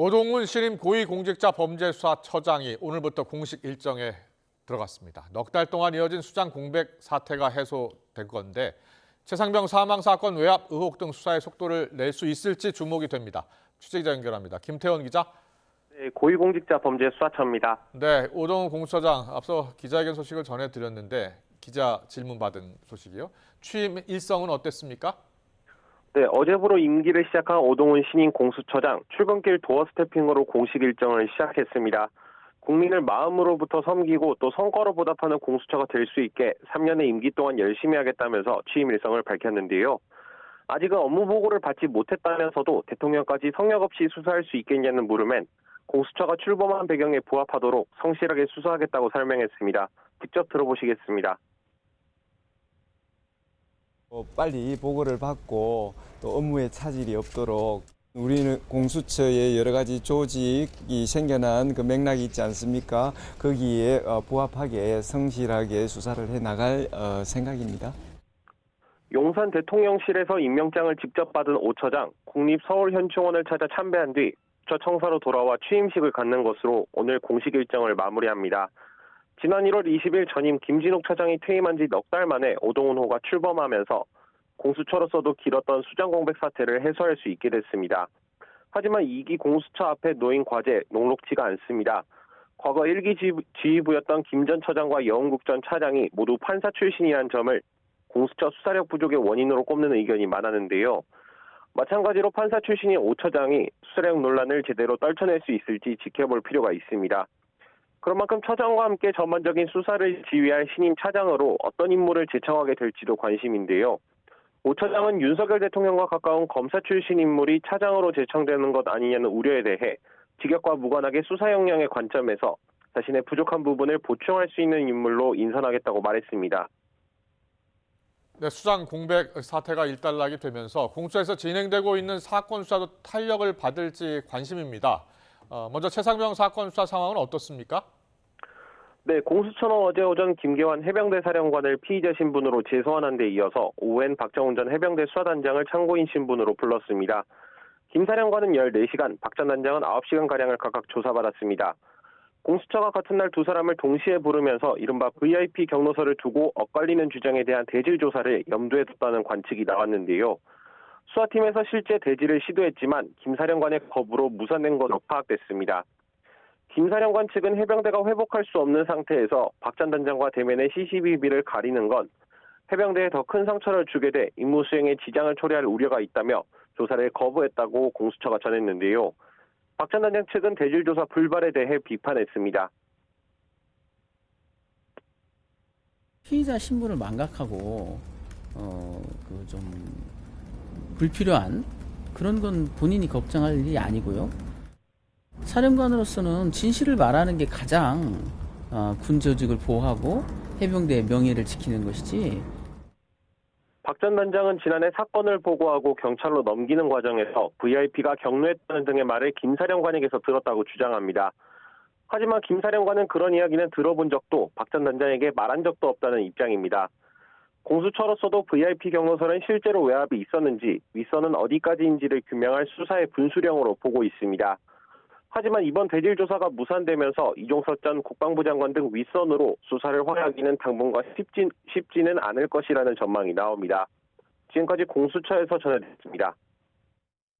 오동훈 신임 고위공직자범죄수사처장이 오늘부터 공식 일정에 들어갔습니다. 넉 달 동안 이어진 수장 공백 사태가 해소된 건데 최상병 사망 사건 외압 의혹 등 수사의 속도를 낼 수 있을지 주목이 됩니다. 취재기자 연결합니다. 김태원 기자. 네, 고위공직자범죄수사처입니다. 네, 오동훈 공수처장 앞서 기자회견 소식을 전해드렸는데 기자 질문 받은 소식이요. 취임 일성은 어땠습니까? 네, 어제부로 임기를 시작한 오동훈 신임 공수처장 출근길 도어 스태핑으로 공식 일정을 시작했습니다. 국민을 마음으로부터 섬기고 또 성과로 보답하는 공수처가 될 수 있게 3년의 임기 동안 열심히 하겠다면서 취임 일성을 밝혔는데요. 아직은 업무 보고를 받지 못했다면서도 대통령까지 성역 없이 수사할 수 있겠냐는 물음엔 공수처가 출범한 배경에 부합하도록 성실하게 수사하겠다고 설명했습니다. 직접 들어보시겠습니다. 빨리 보고를 받고 또 업무에 차질이 없도록 우리는 공수처의 여러 가지 조직이 생겨난 그 맥락이 있지 않습니까? 거기에 부합하게 성실하게 수사를 해 나갈 생각입니다. 용산 대통령실에서 임명장을 직접 받은 오 처장, 국립서울현충원을 찾아 참배한 뒤 저 청사로 돌아와 취임식을 갖는 것으로 오늘 공식 일정을 마무리합니다. 지난 1월 20일 전임 김진욱 처장이 퇴임한 지 넉 달 만에 오동훈 호가 출범하면서 공수처로서도 길었던 수장 공백 사태를 해소할 수 있게 됐습니다. 하지만 2기 공수처 앞에 놓인 과제 녹록지가 않습니다. 과거 1기 지휘부였던 김 전 처장과 여운국 전 차장이 모두 판사 출신이라는 점을 공수처 수사력 부족의 원인으로 꼽는 의견이 많았는데요. 마찬가지로 판사 출신인 오 처장이 수사력 논란을 제대로 떨쳐낼 수 있을지 지켜볼 필요가 있습니다. 그런 만큼 처장과 함께 전반적인 수사를 지휘할 신임 차장으로 어떤 인물을 제청하게 될지도 관심인데요. 오 처장은 윤석열 대통령과 가까운 검사 출신 인물이 차장으로 제청되는 것 아니냐는 우려에 대해 직역과 무관하게 수사 역량의 관점에서 자신의 부족한 부분을 보충할 수 있는 인물로 인선하겠다고 말했습니다. 네, 수장 공백 사태가 일단락이 되면서 공수처에서 진행되고 있는 사건 수사도 탄력을 받을지 관심입니다. 먼저 최상병 사건 수사 상황은 어떻습니까? 네, 공수처는 어제 오전 김계환 해병대 사령관을 피의자 신분으로 재소환한 데 이어서 오후엔 박정훈 전 해병대 수사단장을 참고인 신분으로 불렀습니다. 김 사령관은 14시간, 박 전 단장은 9시간가량을 각각 조사받았습니다. 공수처가 같은 날 두 사람을 동시에 부르면서 이른바 VIP 경로서를 두고 엇갈리는 주장에 대한 대질 조사를 염두에 뒀다는 관측이 나왔는데요. 수사팀에서 실제 대질을 시도했지만 김 사령관의 거부로 무산된 것으로 파악됐습니다. 김 사령관 측은 해병대가 회복할 수 없는 상태에서 박 전 단장과 대면의 CCTV를 가리는 건 해병대에 더 큰 상처를 주게 돼 임무 수행에 지장을 초래할 우려가 있다며 조사를 거부했다고 공수처가 전했는데요. 박 전 단장 측은 대질 조사 불발에 대해 비판했습니다. 피의자 신분을 망각하고 좀 불필요한 그런 건 본인이 걱정할 일이 아니고요. 사령관으로서는 진실을 말하는 게 가장 군 조직을 보호하고 해병대의 명예를 지키는 것이지. 박 전 단장은 지난해 사건을 보고하고 경찰로 넘기는 과정에서 VIP가 격려했다는 등의 말을 김 사령관에게서 들었다고 주장합니다. 하지만 김 사령관은 그런 이야기는 들어본 적도 박 전 단장에게 말한 적도 없다는 입장입니다. 공수처로서도 VIP 경로서는 실제로 외압이 있었는지 윗선은 어디까지인지를 규명할 수사의 분수령으로 보고 있습니다. 하지만 이번 대질 조사가 무산되면서 이종석 전 국방부 장관 등 윗선으로 수사를 확대하기는 당분간 쉽지는 않을 것이라는 전망이 나옵니다. 지금까지 공수처에서 전해드렸습니다.